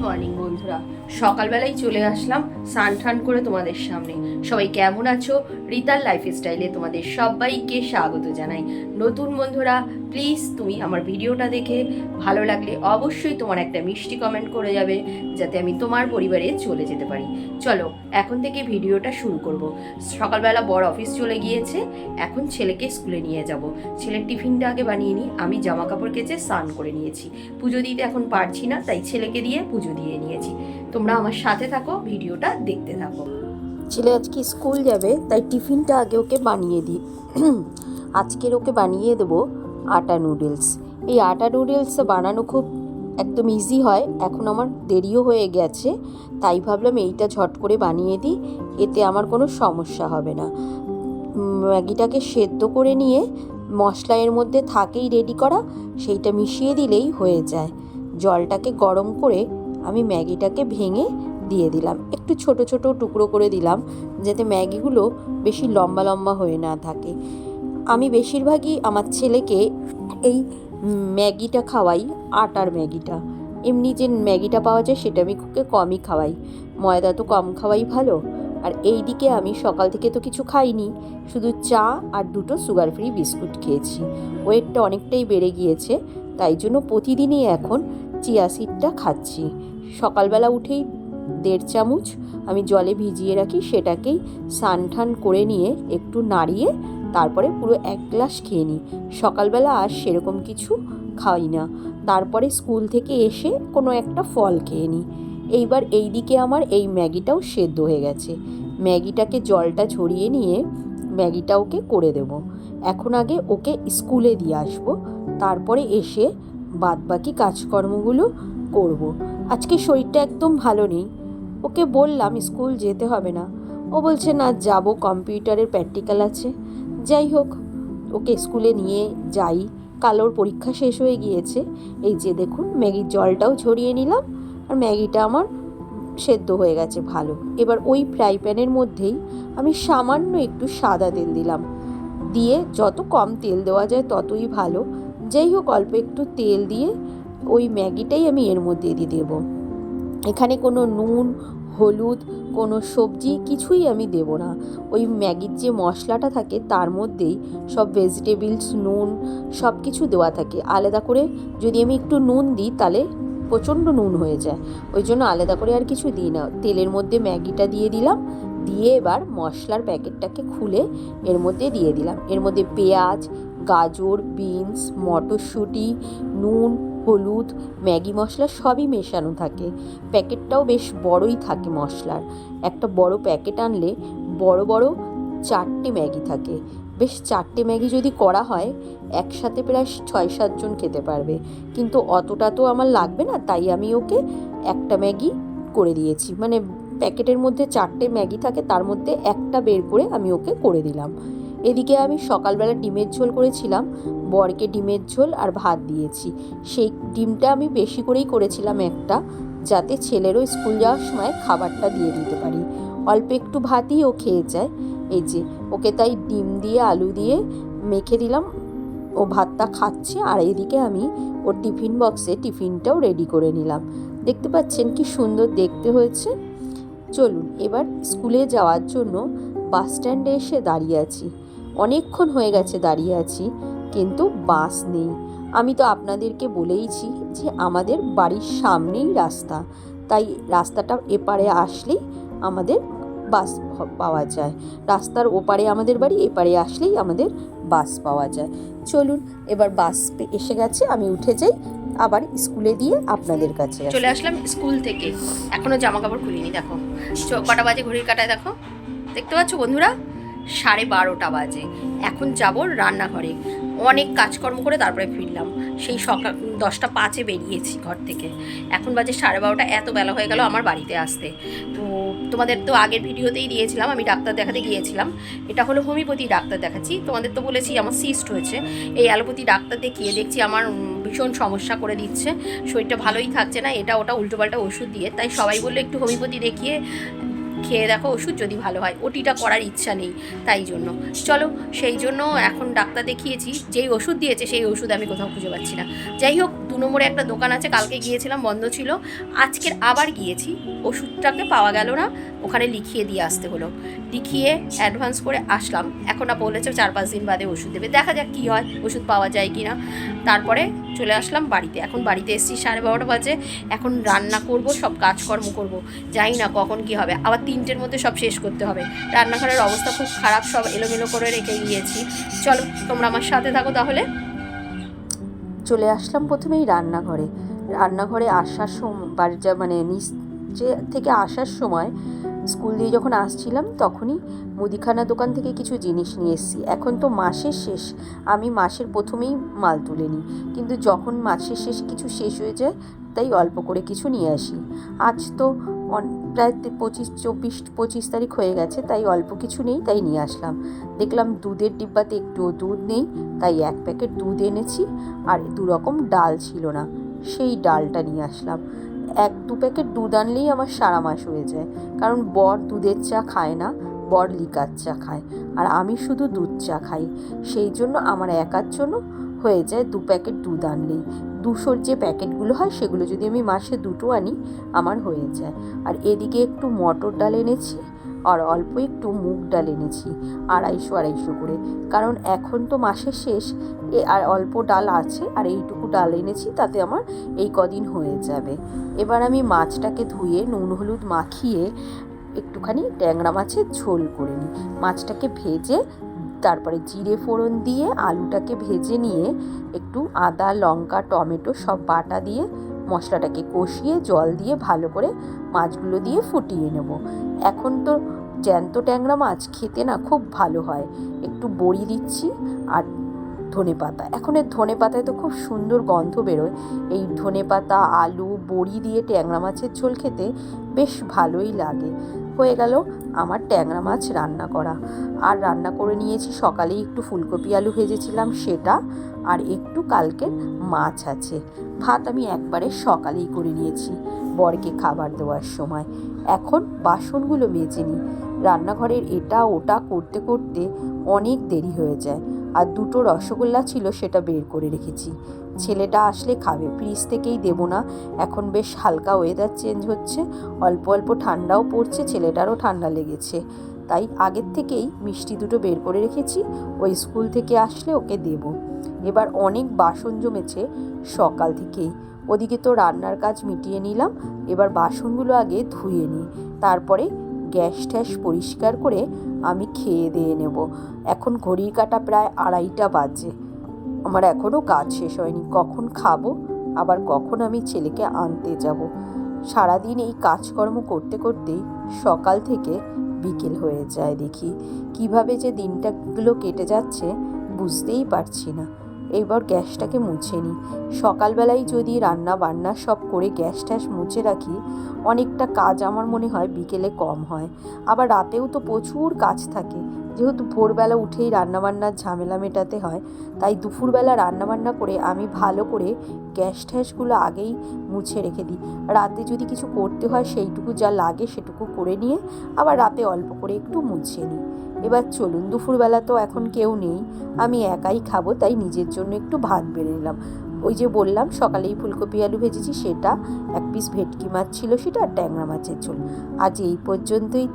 Morning বন্ধুরা, সকালবেলায় চলে আসলাম স্নান টান করে তোমাদের সামনে। সবাই কেমন আছো? রিতার লাইফস্টাইলে তোমাদের সবাইকে স্বাগত জানাই। নতুন বন্ধুরা, প্লিজ তুমি আমার ভিডিওটা দেখে ভালো লাগলে অবশ্যই তোমার একটা মিষ্টি কমেন্ট করে যাবে, যাতে আমি তোমার পরিবারে চলে যেতে পারি। চলো এখন থেকে ভিডিওটা শুরু করব। সকালবেলা বড় অফিস চলে গিয়েছে, এখন ছেলেকে স্কুলে নিয়ে যাব। ছেলের টিফিনটা আগে বানিয়ে নিই। আমি জামা কাপড় কেচে স্নান করে নিয়েছি, পুজো দিতে এখন পারছি না, তাই ছেলেকে দিয়ে পুজো দিয়ে নিয়েছি। তোমরা আমার সাথে থাকো, ভিডিওটা দেখতে থাকো। ছেলে আজকে স্কুল যাবে, তাই টিফিনটা আগে ওকে বানিয়ে দিই। আজকের ওকে বানিয়ে দেবো আটা নুডলস। এই আটা নুডলস বানানো খুব একদম ইজি হয়। এখন আমার দেরিও হয়ে গেছে, তাই ভাবলাম এইটা ঝট করে বানিয়ে দিই, এতে আমার কোনো সমস্যা হবে না। ম্যাগিটাকে সেদ্ধ করে নিয়ে মশলা এর মধ্যে থাকেই রেডি করা, সেইটা মিশিয়ে দিলেই হয়ে যায়। জলটাকে গরম করে আমি ম্যাগিটাকে ভেঙে দিয়ে দিলাম, একটু ছোট ছোট টুকরো করে দিলাম, যাতে ম্যাগিগুলো বেশি লম্বা লম্বা হয়ে না থাকে। আমি বেশিরভাগই আমার ছেলেকে এই ম্যাগিটা খাওয়াই, আটার ম্যাগিটা। এমনি যে ম্যাগিটা পাওয়া যায় সেটা আমি খুব কমই খাওয়াই, ময়দা তো কম খাওয়াই ভালো। আর এই দিকে আমি সকাল থেকে তো কিছু খাইনি, শুধু চা আর দুটো সুগার ফ্রি বিস্কুট খেয়েছি। ওয়েটটা অনেকটাই বেড়ে গিয়েছে, তাই জন্য প্রতিদিনই এখন চিয়া সিডটা খাচ্ছি। সকালবেলা উঠেই 1.5 চামচ আমি জলে ভিজিয়ে রাখি, সেটাকেই স্নান টান করে নিয়ে একটু নাড়িয়ে তারপরে পুরো 1 গ্লাস খেয়ে নিই। সকালবেলা আর সেরকম কিছু খাই না, তারপরে স্কুল থেকে এসে কোনো একটা ফল খেয়ে নিই। এইবার এই দিকে আমার এই ম্যাগিটাও সেদ্ধ হয়ে গেছে। ম্যাগিটাকে জলটা ঝরিয়ে নিয়ে ম্যাগিটা ওকে করে দেব। এখন আগে ওকে স্কুলে দিয়ে আসবো, তারপরে এসে বাদবাকি কাজকর্মগুলো করব। আজকে শরীরটা একদম ভালো নেই, ওকে বললাম স্কুল যেতে হবে না, ও বলছে না যাব, কম্পিউটারের প্র্যাকটিক্যাল আছে। যাই হোক, ওকে স্কুলে নিয়ে যাই। কালোর পরীক্ষা শেষ হয়ে গিয়েছে। এই যে দেখুন, ম্যাগির জলটাও ঝরিয়ে নিলাম, আর ম্যাগিটা আমার সেদ্ধ হয়ে গেছে ভালো। এবার ওই ফ্রাই প্যানের মধ্যেই আমি সামান্য একটু সাদা তেল দিলাম, দিয়ে যত কম তেল দেওয়া যায় ততই ভালো। যাই হোক, অল্প একটু তেল দিয়ে ওই ম্যাগিটাই আমি এর মধ্যে দিয়ে দেবো। এখানে কোনো নুন, হলুদ, কোনো সবজি কিছুই আমি দেব না। ওই ম্যাগির যে মশলাটা থাকে তার মধ্যেই সব ভেজিটেবলস, নুন সব কিছু দেওয়া থাকে। আলাদা করে যদি আমি একটু নুন দিই তাহলে প্রচণ্ড নুন হয়ে যায়, ওই জন্য আলাদা করে আর কিছু দিই না। তেলের মধ্যে ম্যাগিটা দিয়ে দিলাম, দিয়ে এবার মশলার প্যাকেটটাকে খুলে এর মধ্যে দিয়ে দিলাম। এর মধ্যে পেঁয়াজ, গাজর, বিনস, মটরশুঁটি, নুন, হলুদ, ম্যাগি মশলা সবই মেশানো থাকে। প্যাকেটটাও বেশ বড়ই থাকে মশলার। একটা বড় প্যাকেট আনলে বড় বড় 4টে ম্যাগি থাকে। বেশ 4টে ম্যাগি যদি করা হয় একসাথে প্রায় 6-7 জন খেতে পারবে, কিন্তু অতটা তো আমার লাগবে না, তাই আমি ওকে একটা ম্যাগি করে দিয়েছি। মানে প্যাকেটের মধ্যে 4টে ম্যাগি থাকে, তার মধ্যে একটা বের করে আমি ওকে করে দিলাম। এদিকে আমি সকালবেলা ডিমের ঝোল করেছিলাম, বরকে ডিমের ঝোল আর ভাত দিয়েছি। সেই ডিমটা আমি বেশি করেই করেছিলাম একটা, যাতে ছেলেরও স্কুল যাওয়ার সময় খাবারটা দিয়ে দিতে পারি। অল্প একটু ভাতই ও খেয়ে যায়। এই যে ওকে তাই ডিম দিয়ে আলু দিয়ে মেখে দিলাম, ও ভাতটা খাচ্ছে। আর এদিকে আমি ওর টিফিন বক্সে টিফিনটাও রেডি করে নিলাম। দেখতে পাচ্ছেন কি সুন্দর দেখতে হয়েছে। চলুন এবার স্কুলে যাওয়ার জন্য বাস স্ট্যান্ডে এসে দাঁড়িয়ে আছি। অনেকক্ষণ হয়ে গেছে দাঁড়িয়ে আছি, কিন্তু বাস নেই। আমি তো আপনাদেরকে বলেইছি যে আমাদের বাড়ির সামনেই রাস্তা, তাই রাস্তাটা এপারে আসলেই আমাদের বাস পাওয়া যায়। রাস্তার ওপারে আমাদের বাড়ি, এপারে আসলেই আমাদের বাস পাওয়া যায়। চলুন এবার বাস এসে গেছে, আমি উঠে যাই, আবার স্কুলে দিয়ে আপনাদের কাছে চলে আসলাম স্কুল থেকে। এখনও জামা কাপড় খুলিনি, দেখো কটা বাজে ঘড়ির কাঁটায়, দেখো দেখতে পাচ্ছ বন্ধুরা, 12:30 বাজে। এখন যাব রান্নাঘরে। অনেক কাজকর্ম করে তারপরে ফিরলাম, সেই সকাল 10:05 বেরিয়েছি ঘর থেকে। এখন বাজে 12:30, এত বেলা হয়ে গেল আমার বাড়িতে আসতে। তো তোমাদের তো আগের ভিডিওতেই দিয়েছিলাম, আমি ডাক্তার দেখাতে গিয়েছিলাম। এটা হলো হোমিওপ্যাথি ডাক্তার দেখাচ্ছি। তোমাদের তো বলেছি আমার সিস্ট হয়েছে। এই অ্যালোপ্যাথি ডাক্তার দেখিয়ে দেখছি আমার ভীষণ সমস্যা করে দিচ্ছে, শরীরটা ভালোই থাকছে না, এটা ওটা উল্টোপাল্টা ওষুধ দিয়ে। তাই সবাই বললো একটু হোমিওপ্যাথি দেখিয়ে খেয়ে দেখো, ওষুধ যদি ভালো হয়। ওটিটা করার ইচ্ছা নেই, তাই জন্য চলো সেই জন্য এখন ডাক্তার দেখিয়েছি। যেই ওষুধ দিয়েছে সেই ওষুধ আমি কোথাও খুঁজে পাচ্ছি না। যাই হোক, 2 নম্বরে একটা দোকান আছে, কালকে গিয়েছিলাম বন্ধ ছিল, আজকের আবার গিয়েছি, ওষুধটাকে পাওয়া গেল না, ওখানে লিখিয়ে দিয়ে আসতে হলো, লিখিয়ে অ্যাডভান্স করে আসলাম। এখন বলেছে 4-5 দিন বাদে ওষুধ দেবে, দেখা যাক কী হয়, ওষুধ পাওয়া যায় কি না। তারপরে চলে আসলাম বাড়িতে। এখন বাড়িতে এসেছি 12:30 বাজে, এখন রান্না করব, সব কাজকর্ম করব, জানি না কখন কি হবে, আবার 3টের মধ্যে সব শেষ করতে হবে। রান্নাঘরের অবস্থা খুব খারাপ, সব এলোমেলো করে রেখে গিয়েছি। চলো তোমরা আমার সাথে থাকো তাহলে। চলে আসলাম প্রথমেই রান্নাঘরে আসার সময় মানে নিচে থেকে আসার সময় স্কুল দিয়ে যখন আসছিলাম তখনই মুদিখানা দোকান থেকে কিছু জিনিস নিয়ে এসেছি। এখন তো মাসের শেষ, আমি মাসের প্রথমেই মাল তুলে নিই, কিন্তু যখন মাসের শেষ কিছু শেষ হয়ে যায় তাই অল্প করে কিছু নিয়ে আসি। আজ তো প্রায় 25 তারিখ হয়ে গেছে, তাই অল্প কিছু নেই, তাই নিয়ে আসলাম। দেখলাম দুধের ডিব্বাতে একটুও দুধ নেই, তাই 1 প্যাকেট দুধ এনেছি, আর 2 রকম ডাল ছিল না, সেই ডালটা নিয়ে আসলাম। 1-2 প্যাকেট দুধ আনলেই আমার সারা মাস হয়ে যায়, কারণ বর দুধের চা খায় না, বর লিকার চা খায়, আর আমি শুধু দুধ চা খাই, সেই জন্য আমার একার জন্য হয়ে যায় 2 প্যাকেট দুধ আনলেই। 200-র যে প্যাকেটগুলো হয় সেগুলো যদি আমি মাসে 2টো আনি আমার হয়ে যায়। আর এদিকে একটু মটর ডাল এনেছি, আর অল্প একটু মুগ ডাল এনেছি, 250 করে, কারণ এখন তো মাসের শেষ, আর অল্প ডাল আছে, আর এইটুকু ডাল এনেছি, তাতে আমার এই কদিন হয়ে যাবে। এবার আমি মাছটাকে ধুয়ে নুন হলুদ মাখিয়ে একটুখানি ট্যাংরা মাছের ঝোল করে নিই। মাছটাকে ভেজে তারপরে জিরে ফোড়ন দিয়ে আলুটাকে ভেজে নিয়ে একটু আদা লঙ্কা টমেটো সব বাটা দিয়ে মশলাটাকে কষিয়ে জল দিয়ে ভালো করে মাছগুলো দিয়ে ফুটিয়ে নেব। এখন তো জ্যান্ত ট্যাংরা মাছ খেতে না খুব ভালো হয়। একটু বড়ি দিচ্ছি আর ধনেপাতা, এখন এর ধনেপাতায় তো খুব সুন্দর গন্ধ বেরোয়, এই ধনেপাতা আলু বড়ি দিয়ে ট্যাংরা মাছের ঝোল খেতে বেশ ভালোই লাগে। হয়ে গেল আমার ট্যাংরা মাছ রান্না করা। আর রান্না করে নিয়েছি সকালেই একটু ফুলকপি আলু ভেজেছিলাম সেটা, আর একটু কালকের মাছ আছে। ভাত আমি একবারে সকালেই করে নিয়েছি বরকে খাবার দেওয়ার সময়। এখন বাসনগুলো মেজে নিই, রান্নাঘরের এটা ওটা করতে করতে অনেক দেরি হয়ে যায়। আর 2টো রসগোল্লা ছিল, সেটা বের করে রেখেছি, ছেলেটা আসলে খাবে, ফ্রিজ থেকেই দেবো না। এখন বেশ হালকা ওয়েদার চেঞ্জ হচ্ছে, অল্প অল্প ঠান্ডাও পড়ছে, ছেলেটারও ঠান্ডা লেগেছে, তাই আগের থেকেই মিষ্টি 2টো বের করে রেখেছি, ওই স্কুল থেকে আসলে ওকে দেব। এবার অনেক বাসন জমেছে সকাল থেকেই, ওদিকে তো রান্নার কাজ মিটিয়ে নিলাম, এবার বাসনগুলো আগে ধুয়ে নিই, তারপরে গ্যাস ট্যাস পরিষ্কার করে আমি খেয়ে দিয়ে নেব। এখন ঘড়ির কাঁটা প্রায় 2:30 বাজে, আমার এখনও কাজ শেষ হয়নি, কখন খাবো আবার কখন আমি ছেলেকে আনতে যাব। সারাদিন এই কাজকর্ম করতে করতেই সকাল থেকে বিকেল হয়ে যায়, দেখি কিভাবে যে দিনটাগুলো কেটে যাচ্ছে বুঝতেই পারছি না। এইবার গ্যাসটাকে মুছে নিই, সকালবেলায় যদি রান্না বান্না সব করে গ্যাস ট্যাস মুছে রাখি অনেকটা কাজ আমার মনে হয় বিকেলে কম হয়। আবার রাতেও তো প্রচুর কাজ থাকে, যেহেতু ভোরবেলা উঠেই রান্নাবান্নার ঝামেলা মেটাতে হয়, তাই দুপুরবেলা রান্নাবান্না করে আমি ভালো করে গ্যাস ট্যাসগুলো আগেই মুছে রেখে দিই। রাতে যদি কিছু করতে হয় সেইটুকু যা লাগে সেটুকু করে নিয়ে আবার রাতে অল্প করে একটু মুছে নিই। এবার চলুন, দুপুরবেলা তো এখন কেউ নেই, আমি একাই খাবো, তাই নিজের জন্য একটু ভাত বেড়ে নিলাম। ওই যে বললাম সকালেই ফুলকপি আলু ভেজেছি সেটা, 1 পিস ভেটকি মাছ ছিল সেটা, আর ট্যাংরা মাছের ঝোল। আজ এই পর্যন্তই।